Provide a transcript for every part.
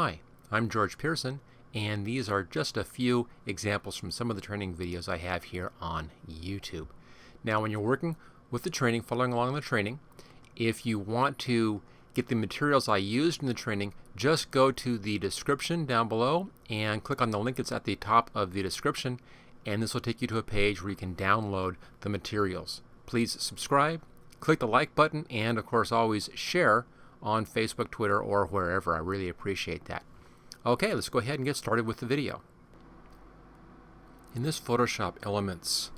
Hi, I'm George Pearson, and these are just a few examples from some of the training videos I have here on YouTube. Now, when you're working with the training, following along the training, if you want to get the materials I used in the training, just go to the description down below and click on the link that's at the top of the description, and this will take you to a page where you can download the materials. Please subscribe, click the like button, and of course always share on Facebook, Twitter, or wherever. I really appreciate that. Okay, let's go ahead and get started with the video. In this Photoshop Elements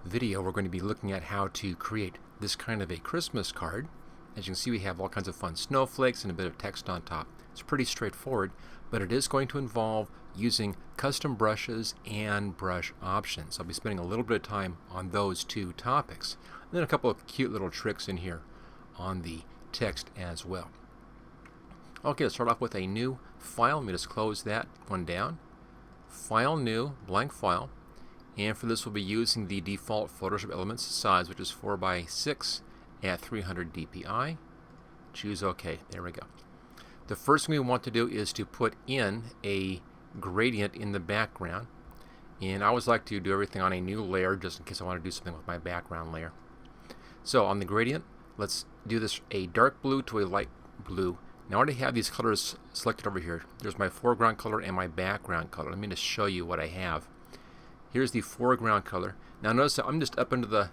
video, we're going to be looking at how to create this kind of a Christmas card. As you can see, we have all kinds of fun snowflakes and a bit of text on top. It's pretty straightforward, but it is going to involve using custom brushes and brush options. I'll be spending a little bit of time on those two topics. And then a couple of cute little tricks in here on the text as well. Okay, let's start off with a new file. Let me just close that one down. File, new, blank file. And for this, we'll be using the default Photoshop Elements size, which is 4:6 at 300 dpi. Choose OK. There we go. The first thing we want to do is to put in a gradient in the background. And I always like to do everything on a new layer just in case I want to do something with my background layer. So on the gradient, let's do this a dark blue to a light blue. Now I already have these colors selected over here. There's my foreground color and my background color. Let me just show you what I have. Here's the foreground color. Now notice that I'm just up into the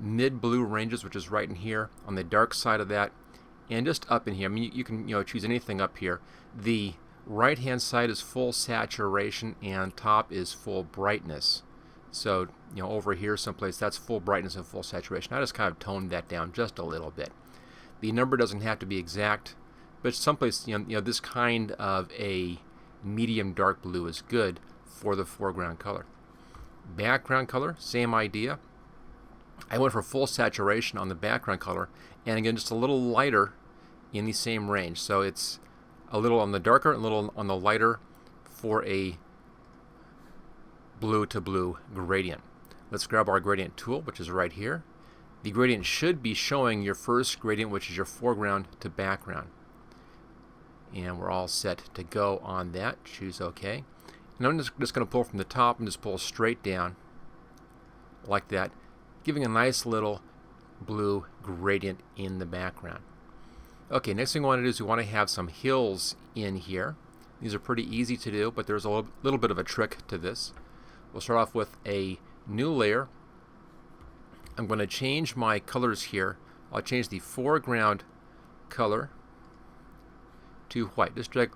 mid blue ranges, which is right in here on the dark side of that, and just up in here. I mean, you can choose anything up here. The right hand side is full saturation and top is full brightness. So over here someplace that's full brightness and full saturation. I just kind of toned that down just a little bit. The number doesn't have to be exact, but someplace this kind of a medium dark blue is good for the foreground color. Background color, same idea. I went for full saturation on the background color, and again just a little lighter in the same range. So it's a little on the darker, a little on the lighter for a blue to blue gradient. Let's grab our gradient tool, which is right here. The gradient should be showing your first gradient, which is your foreground to background. And we're all set to go on that. Choose OK. And I'm just going to pull from the top and just pull straight down like that, giving a nice little blue gradient in the background. Okay, next thing we want to do is we want to have some hills in here. These are pretty easy to do, but there's a little bit of a trick to this. We'll start off with a new layer. I'm going to change my colors here. I'll change the foreground color to white. Just drag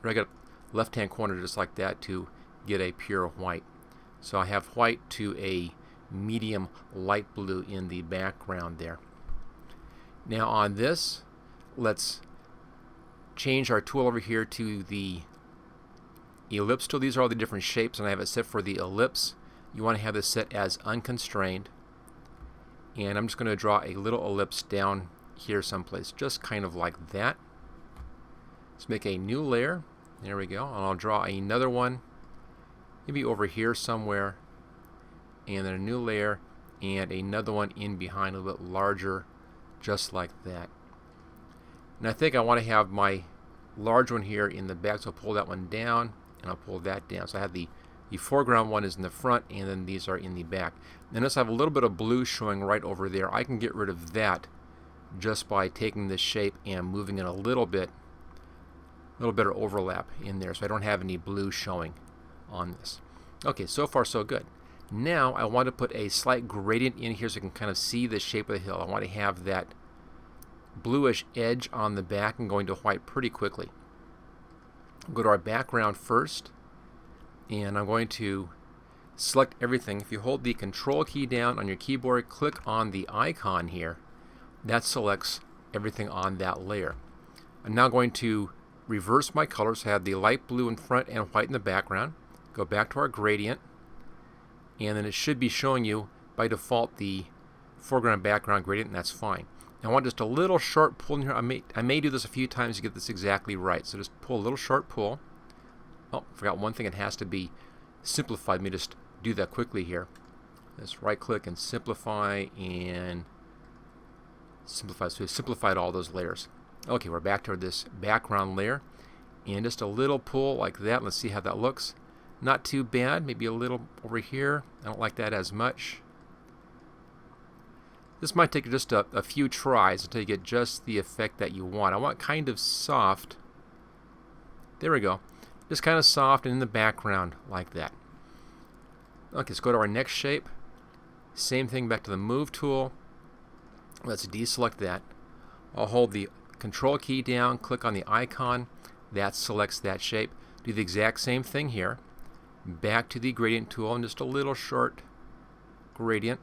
it left hand corner just like that to get a pure white. So I have white to a medium light blue in the background there. Now on this, let's change our tool over here to the ellipse tool. These are all the different shapes, and I have it set for the ellipse. You want to have this set as unconstrained, and I'm just going to draw a little ellipse down here someplace, just kind of like that. Let's make a new layer. There we go. And I'll draw another one maybe over here somewhere, and then a new layer and another one in behind, a little bit larger, just like that. And I think I want to have my large one here in the back, so I'll pull that one down and I'll pull that down. So I have the foreground one is in the front, and then these are in the back. And notice I have a little bit of blue showing right over there. I can get rid of that just by taking this shape and moving it a little bit of overlap in there, so I don't have any blue showing on this. Okay, so far so good. Now I want to put a slight gradient in here so you can kind of see the shape of the hill. I want to have that bluish edge on the back and going to white pretty quickly. Go to our background first, and I'm going to select everything. If you hold the Control key down on your keyboard, click on the icon here, that selects everything on that layer. I'm now going to reverse my colors, have the light blue in front and white in the background. Go back to our gradient, and then it should be showing you by default the foreground and background gradient, and that's fine. Now I want just a little sharp pull in here. I may do this a few times to get this exactly right. So just pull a little sharp pull. Oh, forgot one thing, it has to be simplified. Let me just do that quickly here. Let's right click and simplify and simplify. So we simplified all those layers. Okay, we're back to this background layer, And just a little pull like that. Let's see how that looks. Not too bad. Maybe a little over here. I don't like that as much. This might take just a few tries until you get just the effect that you want. I want kind of soft. There we go. Just kind of soft and in the background like that. Okay, let's go to our next shape. Same thing, back to the Move tool. Let's deselect that. I'll hold the Control key down, click on the icon. That selects that shape. Do the exact same thing here. Back to the Gradient tool and just a little short gradient.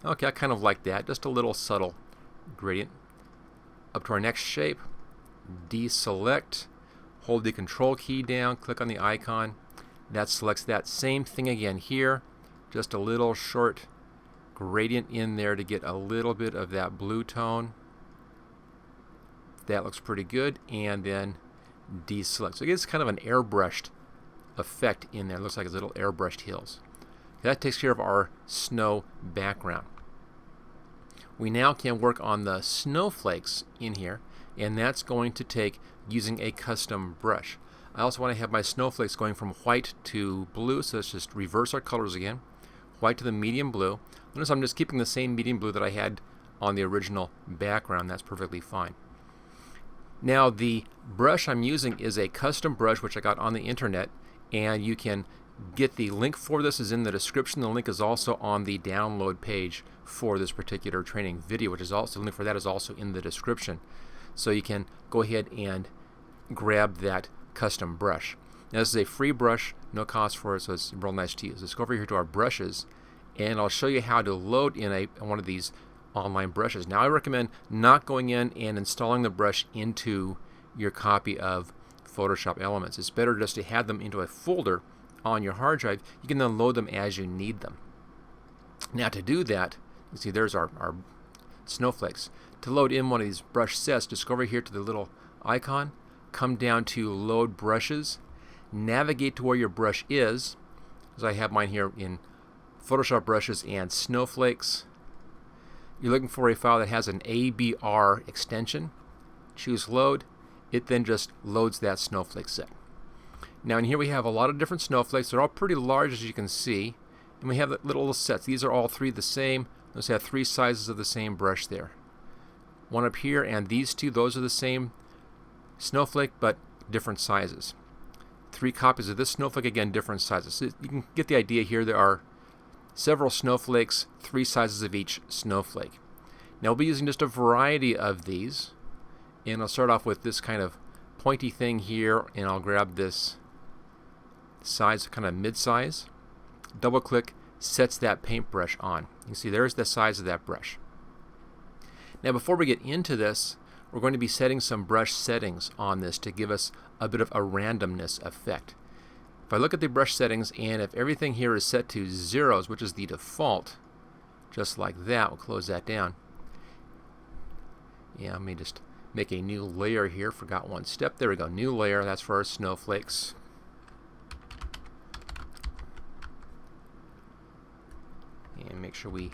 Okay, I kind of like that. Just a little subtle gradient. Up to our next shape. Deselect. Hold the Control key down. Click on the icon. That selects that same thing again here. Just a little short gradient in there to get a little bit of that blue tone. That looks pretty good. And then deselect. So it gets kind of an airbrushed effect in there. It looks like it's little airbrushed hills. That takes care of our snow background. We now can work on the snowflakes in here, and that's going to take using a custom brush. I also want to have my snowflakes going from white to blue, so let's just reverse our colors again. White to the medium blue. Notice I'm just keeping the same medium blue that I had on the original background. That's perfectly fine. Now the brush I'm using is a custom brush which I got on the internet, and you can get the link for this is in the description. The link is also on the download page for this particular training video, which is also, the link for that is also in the description. So you can go ahead and grab that custom brush. Now this is a free brush, no cost for it, so it's real nice to use. Let's go over here to our brushes, and I'll show you how to load in one of these online brushes. Now I recommend not going in and installing the brush into your copy of Photoshop Elements. It's better just to have them into a folder on your hard drive. You can then load them as you need them. Now to do that, you see there's our snowflakes. To load in one of these brush sets, just go over here to the little icon, come down to Load Brushes, navigate to where your brush is, as I have mine here in Photoshop Brushes and Snowflakes. You're looking for a file that has an ABR extension. Choose Load. It then just loads that snowflake set. Now in here we have a lot of different snowflakes. They're all pretty large, as you can see. And we have the little sets. These are all three the same. Let's have three sizes of the same brush there. One up here, and these two, those are the same snowflake but different sizes. Three copies of this snowflake, again different sizes. So you can get the idea here. There are several snowflakes, three sizes of each snowflake. Now we'll be using just a variety of these, and I'll start off with this kind of pointy thing here, and I'll grab this size, kind of mid-size. Double click, sets that paintbrush on. You can see there's the size of that brush. Now before we get into this, we're going to be setting some brush settings on this to give us a bit of a randomness effect. If I look at the brush settings, and if everything here is set to zeros, which is the default, just like that, we'll close that down. Yeah, let me just make a new layer here. Forgot one step. There we go. New layer. That's for our snowflakes. And make sure we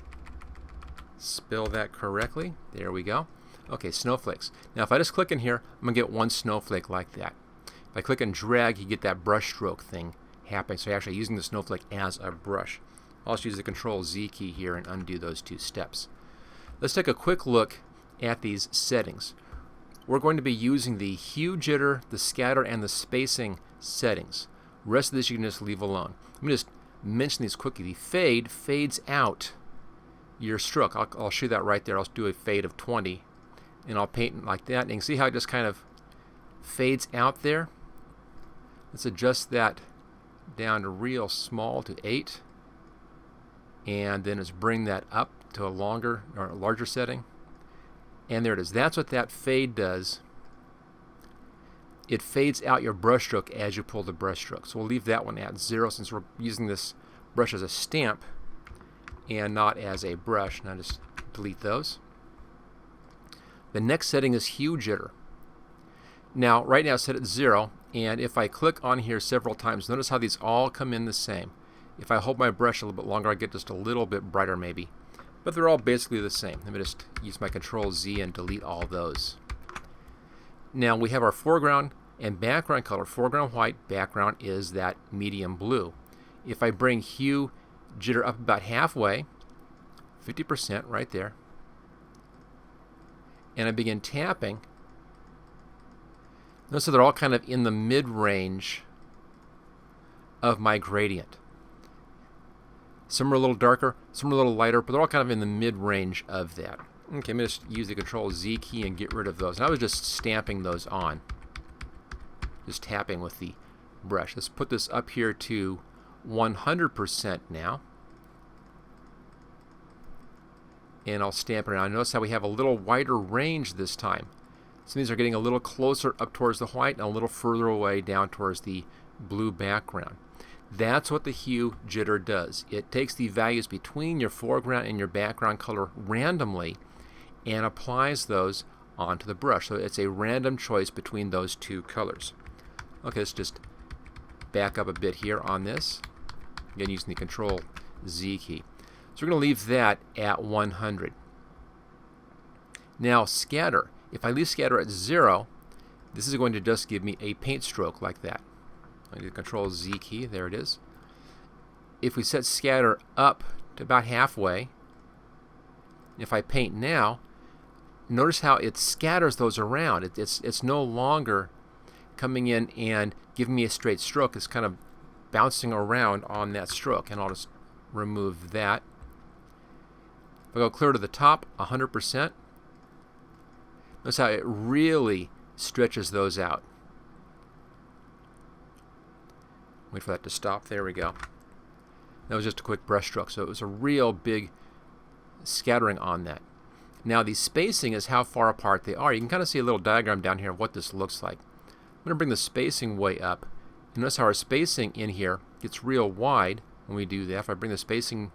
spell that correctly. There we go. Okay, snowflakes. Now if I just click in here, I'm going to get one snowflake like that. If I click and drag, you get that brush stroke thing happening. So you're actually using the snowflake as a brush. I'll just use the Control Z key here and undo those two steps. Let's take a quick look at these settings. We're going to be using the Hue Jitter, the Scatter, and the Spacing settings. The rest of this you can just leave alone. Let me just mention these quickly. The fade fades out your stroke. I'll show you that right there. I'll do a fade of 20, and I'll paint it like that. And you can see how it just kind of fades out there. Let's adjust that down to real small to 8, and then let's bring that up to a longer or a larger setting. And there it is. That's what that fade does. It fades out your brush stroke as you pull the brush stroke. So we'll leave that one at 0 since we're using this brush as a stamp and not as a brush. Now just delete those. The next setting is Hue Jitter. Now right now it's set at 0, and if I click on here several times, notice how these all come in the same. If I hold my brush a little bit longer, I get just a little bit brighter maybe. but they're all basically the same. Let me just use my Control Z and delete all those. Now we have our foreground and background color. Foreground white, background is that medium blue. If I bring Hue Jitter up about halfway, 50% right there, and I begin tapping, notice that they're all kind of in the mid-range of my gradient. Some are a little darker, some are a little lighter, but they're all kind of in the mid-range of that. Okay, I'm going to just use the Control Z key and get rid of those. And I was just stamping those on. Just tapping with the brush. Let's put this up here to 100% now. And I'll stamp it around. Notice how we have a little wider range this time. So these are getting a little closer up towards the white and a little further away down towards the blue background. That's what the Hue Jitter does. It takes the values between your foreground and your background color randomly and applies those onto the brush. So it's a random choice between those two colors. Okay, let's just back up a bit here on this. Again, using the Control Z key. So we're going to leave that at 100. Now scatter. If I leave scatter at 0, this is going to just give me a paint stroke like that. I do the Control Z key, there it is. If we set scatter up to about halfway, if I paint now, notice how it scatters those around. It's no longer coming in and giving me a straight stroke. It's kind of bouncing around on that stroke, and I'll just remove that. If I go clear to the top, 100%, notice how it really stretches those out. Wait for that to stop. There we go. That was just a quick brush stroke, so it was a real big scattering on that. Now the spacing is how far apart they are. You can kind of see a little diagram down here of what this looks like. I'm going to bring the spacing way up. And notice how our spacing in here gets real wide when we do that. If I bring the spacing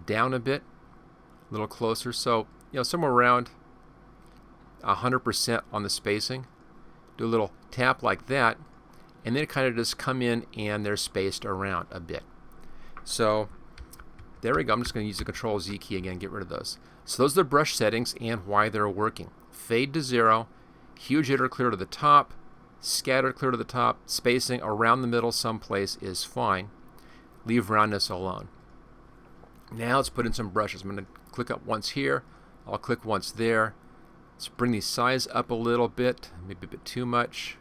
down a bit, a little closer, so somewhere around 100% on the spacing. Do a little tap like that, and then kind of just come in and they're spaced around a bit. So there we go. I'm just going to use the Control Z key again, get rid of those. So those are the brush settings and why they're working. Fade to 0, Hue Jitter clear to the top, scatter clear to the top, spacing around the middle someplace is fine. Leave roundness alone. Now let's put in some brushes. I'm going to click up once here, I'll click once there. Let's bring the size up a little bit, maybe a bit too much.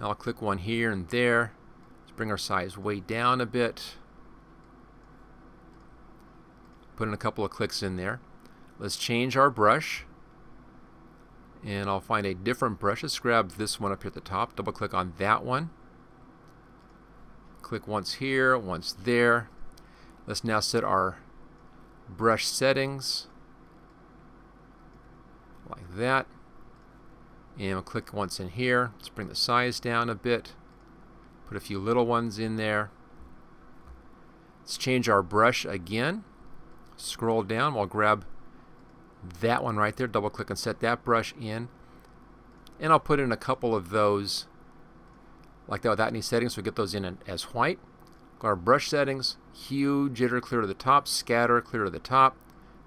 I'll click one here and there. Let's bring our size way down a bit. Put in a couple of clicks in there. Let's change our brush. And I'll find a different brush. Let's grab this one up here at the top. Double click on that one. Click once here, once there. Let's now set our brush settings like that. And we'll click once in here. Let's bring the size down a bit. Put a few little ones in there. Let's change our brush again. Scroll down. We'll grab that one right there. Double click and set that brush in. And I'll put in a couple of those like that without any settings. So we get those in as white. Go to our brush settings. Hue Jitter clear to the top. Scatter clear to the top.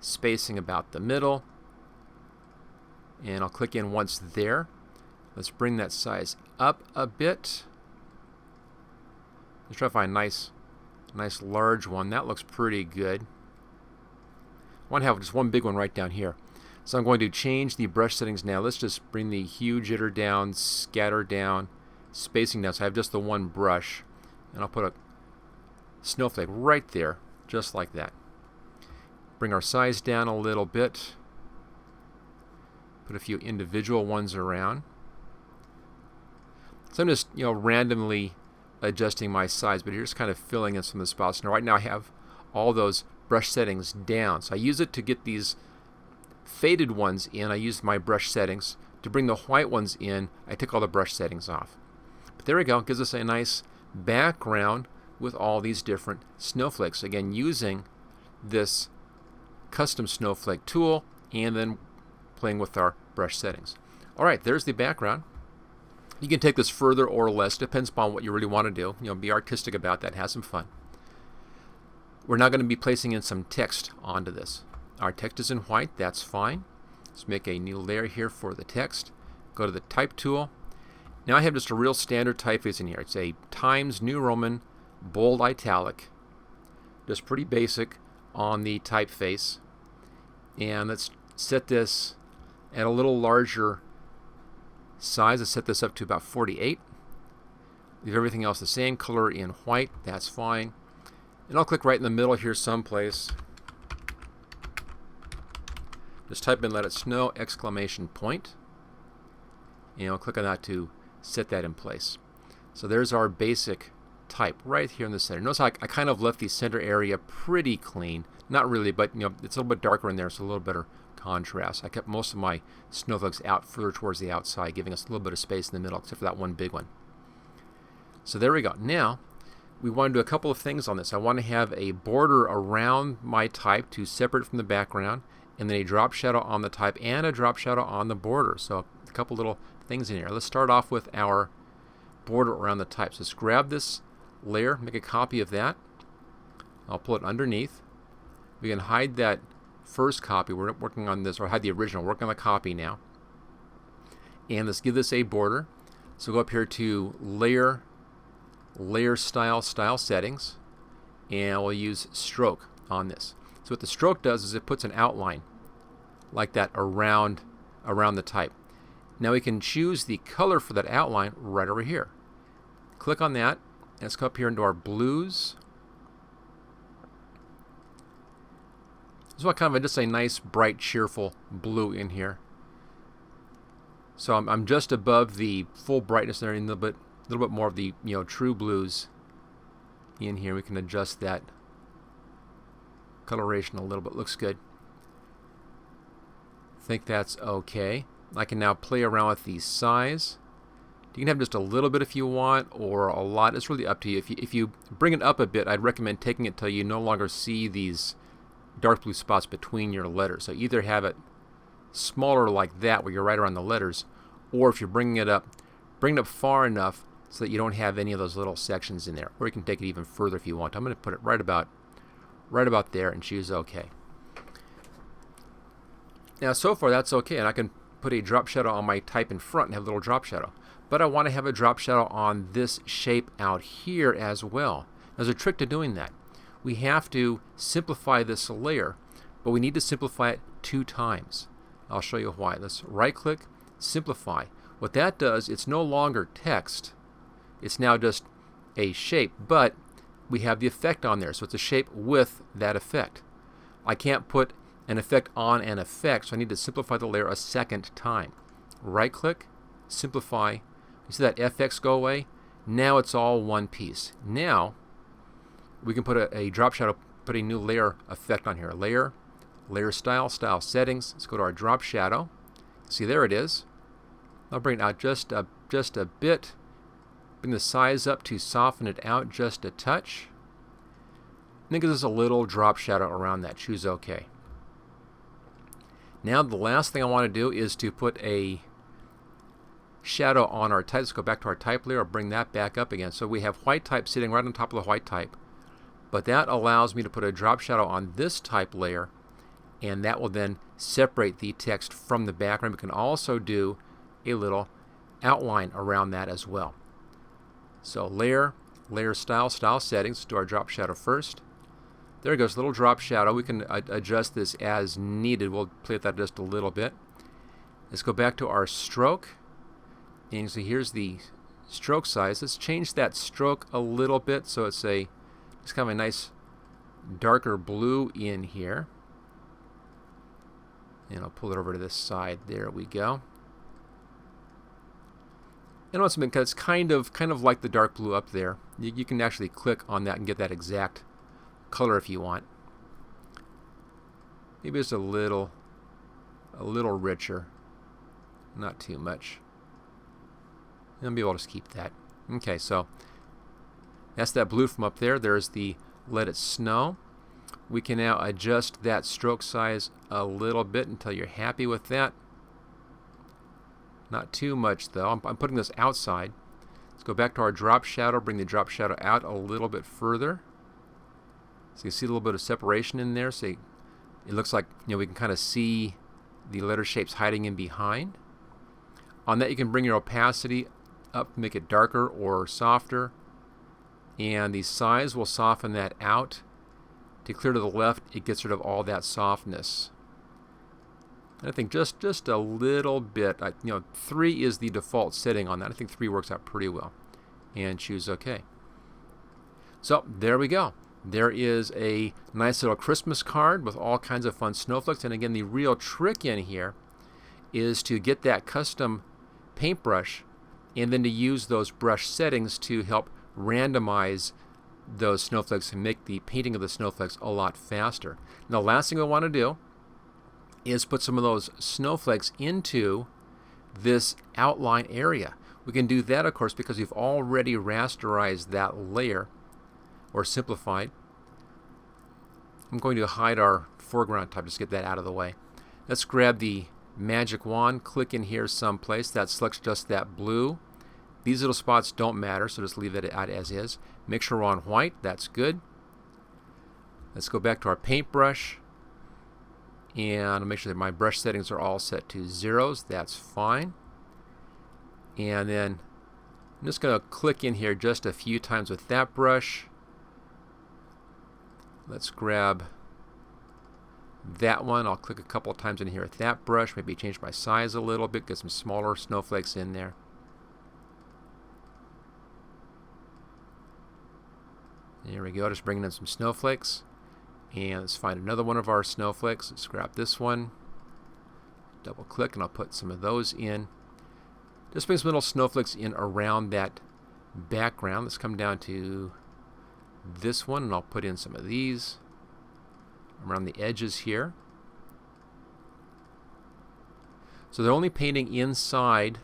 Spacing about the middle. And I'll click in once there. Let's bring that size up a bit. Let's try to find a nice large one. That looks pretty good. I want to have just one big one right down here. So I'm going to change the brush settings now. Let's just bring the Hue Jitter down, scatter down, spacing down. So I have just the one brush. And I'll put a snowflake right there, just like that. Bring our size down a little bit. Put a few individual ones around. So I'm just randomly adjusting my size, but here's kind of filling in some of the spots. Now right now I have all those brush settings down. So I use it to get these faded ones in. I use my brush settings. To bring the white ones in, I took all the brush settings off. But there we go. It gives us a nice background with all these different snowflakes. Again, using this custom snowflake tool and then playing with our brush settings. Alright, there's the background. You can take this further or less, depends upon what you really want to do. Be artistic about that, have some fun. We're now going to be placing in some text onto this. Our text is in white, that's fine. Let's make a new layer here for the text. Go to the type tool. Now I have just a real standard typeface in here. It's a Times New Roman bold italic. Just pretty basic on the typeface. And let's set this at a little larger size. Let's set this up to about 48. Leave everything else the same, color in white, that's fine. And I'll click right in the middle here someplace. Just type in "let it snow!" exclamation point. And I'll click on that to set that in place. So there's our basic type right here in the center. Notice how I kind of left the center area pretty clean. Not really, but it's a little bit darker in there, so a little better contrast. I kept most of my snowflakes out further towards the outside, giving us a little bit of space in the middle, except for that one big one. So there we go. Now, we want to do a couple of things on this. I want to have a border around my type to separate from the background, and then a drop shadow on the type and a drop shadow on the border. So a couple little things in here. Let's start off with our border around the type. So let's grab this layer, make a copy of that. I'll pull it underneath. We can hide that first copy. We're working on this, or hide the original. Work on the copy now. And let's give this a border. So go up here to Layer, Layer Style, Style Settings, and we'll use Stroke on this. So what the stroke does is it puts an outline like that around the type. Now we can choose the color for that outline right over here. Click on that. Let's go up here into our blues. This is kind of just a nice, bright, cheerful blue in here. So I'm just above the full brightness there, and a little bit more of the true blues in here. We can adjust that coloration a little bit. Looks good. I think that's okay. I can now play around with the size. You can have just a little bit if you want, or a lot. It's really up to you. If you bring it up a bit, I'd recommend taking it till you no longer see these dark blue spots between your letters. So either have it smaller like that, where you're right around the letters, or if you're bring it up far enough so that you don't have any of those little sections in there. Or you can take it even further if you want. I'm going to put it right about there and choose OK. Now so far that's okay, and I can put a drop shadow on my type in front and have a little drop shadow. But I want to have a drop shadow on this shape out here as well. There's a trick to doing that. We have to simplify this layer, but we need to simplify it 2 times. I'll show you why. Let's right click, simplify. What that does, it's no longer text. It's now just a shape, but we have the effect on there. So it's a shape with that effect. I can't put an effect on an effect, so I need to simplify the layer a second time. Right click, simplify. You see that FX go away? Now it's all one piece. Now we can put a drop shadow, put a new layer effect on here. Layer, Layer Style, Style Settings. Let's go to our drop shadow. See, there it is. I'll bring it out just a bit. Bring the size up to soften it out just a touch. And then give us a little drop shadow around that. Choose OK. Now the last thing I want to do is to put a shadow on our type. Let's go back to our type layer. I'll bring that back up again. So we have white type sitting right on top of the white type. But that allows me to put a drop shadow on this type layer, and that will then separate the text from the background. We can also do a little outline around that as well. So Layer, Layer Style, Style Settings. Let's do our drop shadow first. There it goes, little drop shadow. We can adjust this as needed. We'll play with that just a little bit. Let's go back to our stroke. And you see here's the stroke size. Let's change that stroke a little bit so it's just kind of a nice darker blue in here. And I'll pull it over to this side. There we go. And once again, because it's kind of like the dark blue up there, you can actually click on that and get that exact color if you want. Maybe it's a little richer, not too much. And maybe I'll just keep that. Okay, so that's that blue from up there. There's the Let It Snow. We can now adjust that stroke size a little bit until you're happy with that. Not too much though. I'm putting this outside. Let's go back to our drop shadow. Bring the drop shadow out a little bit further. So you see a little bit of separation in there. So it looks like, we can kind of see the letter shapes hiding in behind. On that, you can bring your opacity up, make it darker or softer, and the size will soften that out. To clear to the left, it gets rid of all that softness. And I think just a little bit. 3 is the default setting on that. I think 3 works out pretty well. And choose OK. So there we go. There is a nice little Christmas card with all kinds of fun snowflakes. And again, the real trick in here is to get that custom paintbrush and then to use those brush settings to help randomize those snowflakes and make the painting of the snowflakes a lot faster. Now, the last thing I want to do is put some of those snowflakes into this outline area. We can do that, of course, because we've already rasterized that layer or simplified. I'm going to hide our foreground type, just get that out of the way. Let's grab the magic wand, click in here someplace. That selects just that blue. These little spots don't matter, so just leave it out as is. Make sure we're on white. That's good. Let's go back to our paintbrush and make sure that my brush settings are all set to 0s. That's fine. And then I'm just going to click in here just a few times with that brush. Let's grab that one. I'll click a couple of times in here with that brush. Maybe change my size a little bit, get some smaller snowflakes in there. There we go, just bringing in some snowflakes. And let's find another one of our snowflakes. Let's grab this one. Double click and I'll put some of those in. Just bring some little snowflakes in around that background. Let's come down to this one and I'll put in some of these around the edges here. So they're only painting inside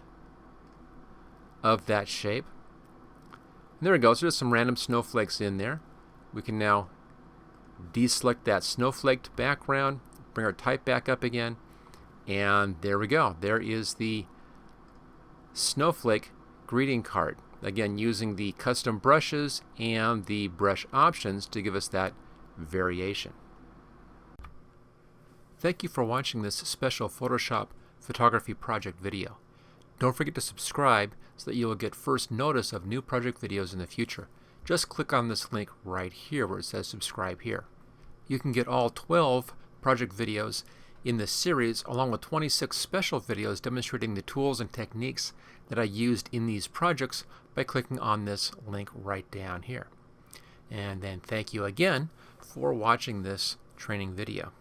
of that shape. And there we go, so there's some random snowflakes in there. We can now deselect that snowflaked background, bring our type back up again, and there we go. There is the snowflake greeting card. Again, using the custom brushes and the brush options to give us that variation. Thank you for watching this special Photoshop photography project video. Don't forget to subscribe so that you will get first notice of new project videos in the future. Just click on this link right here where it says subscribe here. You can get all 12 project videos in this series along with 26 special videos demonstrating the tools and techniques that I used in these projects by clicking on this link right down here. And then thank you again for watching this training video.